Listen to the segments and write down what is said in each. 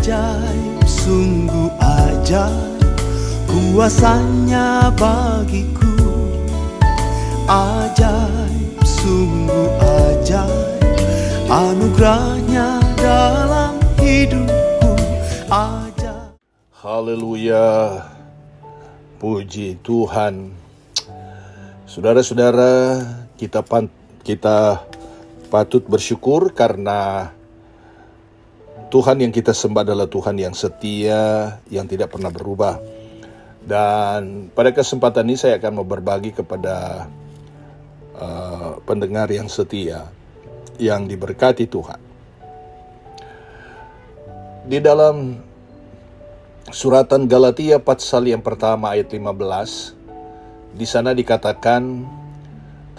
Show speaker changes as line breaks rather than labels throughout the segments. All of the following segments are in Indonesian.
Ajaib, sungguh ajaib, kuasanya bagiku. Ajaib, sungguh ajaib, anugerahnya dalam hidupku. Ajaib.
Haleluya, puji Tuhan. Saudara-saudara, kita patut bersyukur karena Tuhan yang kita sembah adalah Tuhan yang setia, yang tidak pernah berubah. Dan pada kesempatan ini saya akan mau berbagi kepada pendengar yang setia, yang diberkati Tuhan. Di dalam suratan Galatia pasal yang pertama ayat 15, di sana dikatakan,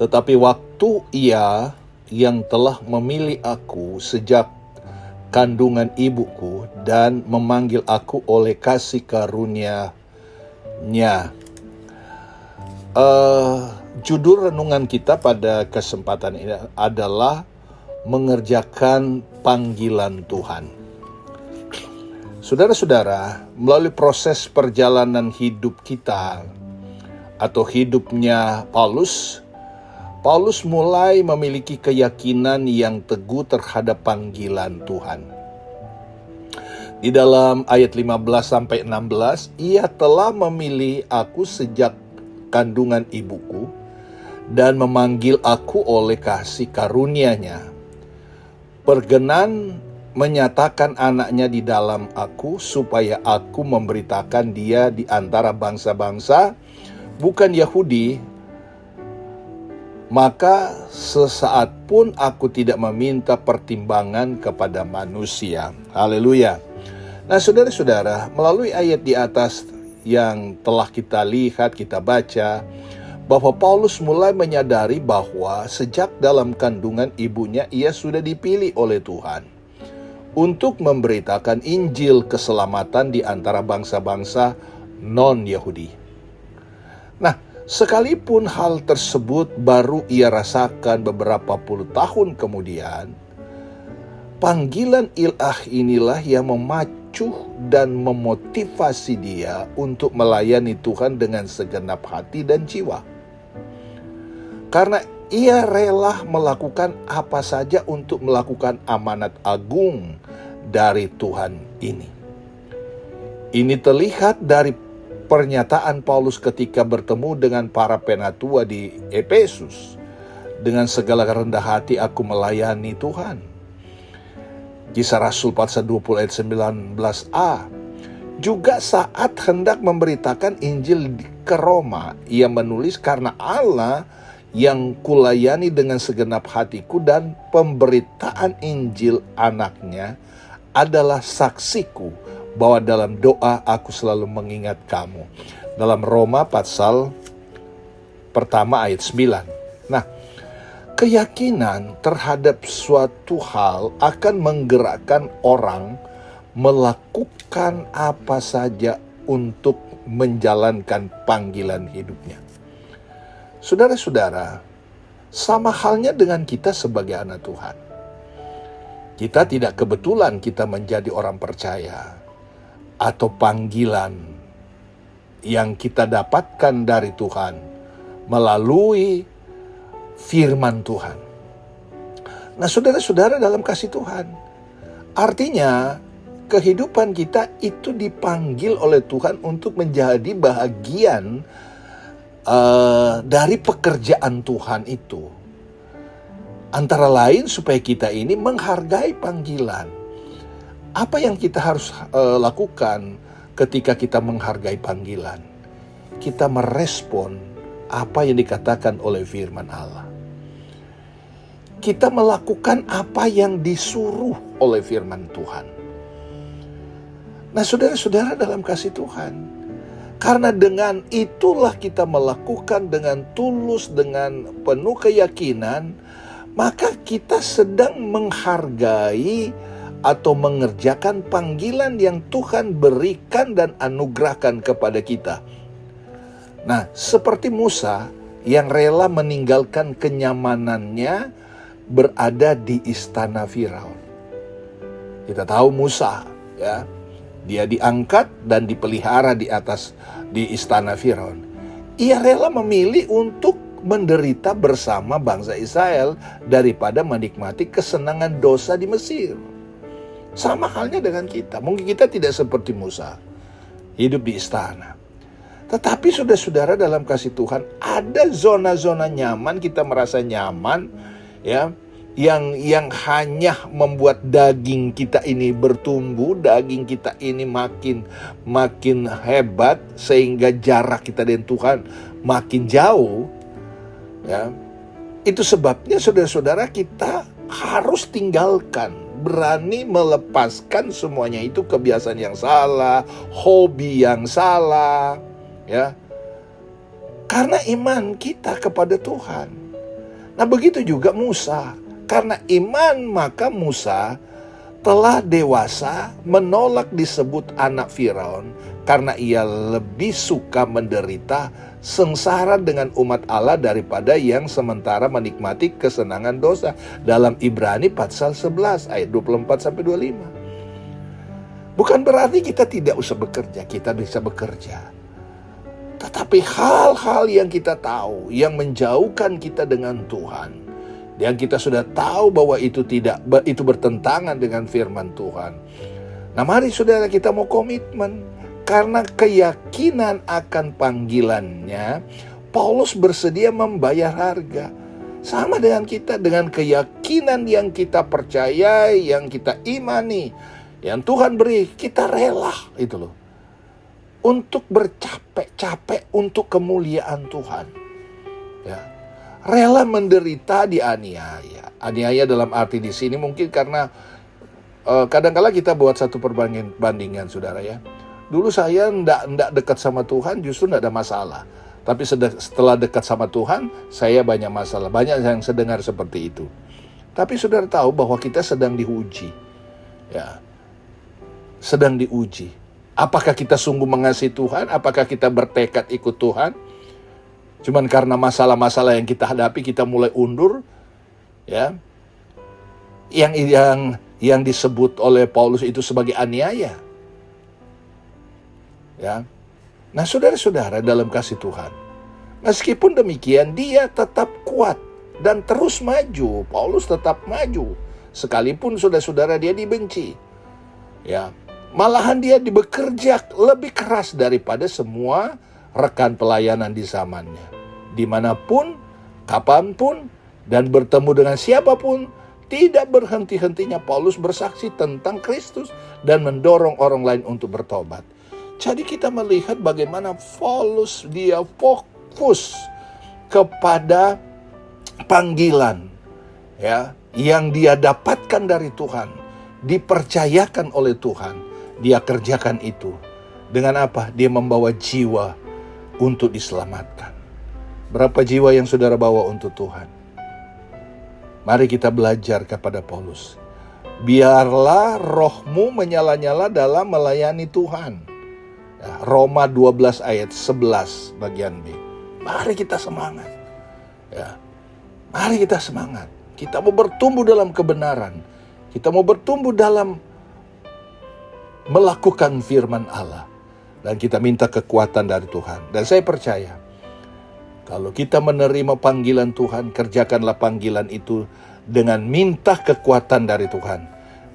tetapi waktu Ia yang telah memilih aku sejak kandungan ibuku dan memanggil aku oleh kasih karunia-Nya. Judul renungan kita pada kesempatan ini adalah mengerjakan panggilan Tuhan. Saudara-saudara, melalui proses perjalanan hidup kita atau hidupnya Paulus mulai memiliki keyakinan yang teguh terhadap panggilan Tuhan. Di dalam ayat 15-16, Ia telah memilih aku sejak kandungan ibuku dan memanggil aku oleh kasih karunia-Nya. Berkenan menyatakan anaknya di dalam aku supaya aku memberitakan dia di antara bangsa-bangsa, bukan Yahudi. Maka sesaat pun aku tidak meminta pertimbangan kepada manusia. Haleluya. Nah, saudara-saudara, melalui ayat di atas yang telah kita lihat, kita baca, bahwa Paulus mulai menyadari bahwa sejak dalam kandungan ibunya ia sudah dipilih oleh Tuhan untuk memberitakan Injil keselamatan di antara bangsa-bangsa non-Yahudi. Nah, sekalipun hal tersebut baru ia rasakan beberapa puluh tahun kemudian, panggilan ilah inilah yang memacu dan memotivasi dia untuk melayani Tuhan dengan segenap hati dan jiwa. Karena ia rela melakukan apa saja untuk melakukan amanat agung dari Tuhan ini. Ini terlihat dari pernyataan Paulus ketika bertemu dengan para penatua di Efesus. Dengan segala rendah hati aku melayani Tuhan. Kisah Rasul pasal 20 ayat 19a. Juga saat hendak memberitakan Injil ke Roma, ia menulis, karena Allah yang kulayani dengan segenap hatiku dan pemberitaan Injil anaknya adalah saksiku bahwa dalam doa aku selalu mengingat kamu. Dalam Roma pasal pertama ayat 9. Nah, keyakinan terhadap suatu hal akan menggerakkan orang melakukan apa saja untuk menjalankan panggilan hidupnya. Saudara-saudara, sama halnya dengan kita sebagai anak Tuhan. Kita tidak kebetulan kita menjadi orang percaya atau panggilan yang kita dapatkan dari Tuhan melalui firman Tuhan. Nah, saudara-saudara dalam kasih Tuhan, artinya kehidupan kita itu dipanggil oleh Tuhan untuk menjadi bahagian dari pekerjaan Tuhan itu. Antara lain supaya kita ini menghargai panggilan. Apa yang kita harus lakukan ketika kita menghargai panggilan? Kita merespon apa yang dikatakan oleh firman Allah. Kita melakukan apa yang disuruh oleh firman Tuhan. Nah, saudara-saudara dalam kasih Tuhan, karena dengan itulah kita melakukan dengan tulus, dengan penuh keyakinan, maka kita sedang menghargai atau mengerjakan panggilan yang Tuhan berikan dan anugerahkan kepada kita. Nah, seperti Musa yang rela meninggalkan kenyamanannya berada di istana Firaun. Kita tahu Musa, ya, dia diangkat dan dipelihara di istana Firaun. Ia rela memilih untuk menderita bersama bangsa Israel daripada menikmati kesenangan dosa di Mesir. Sama halnya dengan kita. Mungkin kita tidak seperti Musa, hidup di istana. Tetapi saudara-saudara dalam kasih Tuhan, ada zona-zona nyaman, kita merasa nyaman, ya, yang hanya membuat daging kita ini bertumbuh, daging kita ini makin hebat, sehingga jarak kita dengan Tuhan makin jauh. Ya, itu sebabnya saudara-saudara kita harus tinggalkan, berani melepaskan semuanya itu, kebiasaan yang salah, hobi yang salah, ya, karena iman kita kepada Tuhan. Nah begitu juga Musa. Karena iman maka Musa telah dewasa menolak disebut anak Firaun karena ia lebih suka menderita sengsara dengan umat Allah daripada yang sementara menikmati kesenangan dosa. Dalam Ibrani pasal 11 ayat 24-25. Bukan berarti kita tidak usah bekerja, kita bisa bekerja. Tetapi hal-hal yang kita tahu yang menjauhkan kita dengan Tuhan, yang kita sudah tahu bahwa itu bertentangan dengan firman Tuhan. Nah mari saudara kita mau komitmen. Karena keyakinan akan panggilannya, Paulus bersedia membayar harga. Sama dengan kita, dengan keyakinan yang kita percayai, yang kita imani, yang Tuhan beri, kita rela itu loh. Untuk bercapek-capek untuk kemuliaan Tuhan. Ya. Rela menderita dianiaya. Aniaya dalam arti di sini mungkin karena kadang-kala kita buat satu perbandingan saudara ya. Dulu saya enggak dekat sama Tuhan, justru enggak ada masalah. Tapi setelah dekat sama Tuhan, saya banyak masalah. Banyak yang sedengar seperti itu. Tapi saudara tahu bahwa kita sedang diuji. Ya. Sedang diuji. Apakah kita sungguh mengasihi Tuhan? Apakah kita bertekad ikut Tuhan? Cuman karena masalah-masalah yang kita hadapi, kita mulai undur. Ya. Yang disebut oleh Paulus itu sebagai aniaya. Ya. Nah saudara-saudara dalam kasih Tuhan, meskipun demikian dia tetap kuat dan terus maju. Paulus tetap maju sekalipun saudara-saudara dia dibenci. Ya, malahan dia bekerja lebih keras daripada semua rekan pelayanan di zamannya. Dimanapun, kapanpun, dan bertemu dengan siapapun, tidak berhenti-hentinya Paulus bersaksi tentang Kristus dan mendorong orang lain untuk bertobat. Jadi kita melihat bagaimana Paulus dia fokus kepada panggilan ya yang dia dapatkan dari Tuhan, dipercayakan oleh Tuhan, dia kerjakan itu. Dengan apa? Dia membawa jiwa untuk diselamatkan. Berapa jiwa yang saudara bawa untuk Tuhan? Mari kita belajar kepada Paulus. Biarlah rohmu menyala-nyala dalam melayani Tuhan. Roma 12 ayat 11 bagian B. Mari kita semangat. Ya. Mari kita semangat. Kita mau bertumbuh dalam kebenaran. Kita mau bertumbuh dalam melakukan firman Allah. Dan kita minta kekuatan dari Tuhan. Dan saya percaya, kalau kita menerima panggilan Tuhan, kerjakanlah panggilan itu dengan minta kekuatan dari Tuhan.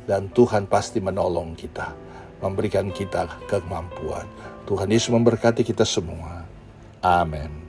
Dan Tuhan pasti menolong kita, memberikan kita kemampuan. Tuhan Yesus memberkati kita semua. Amin.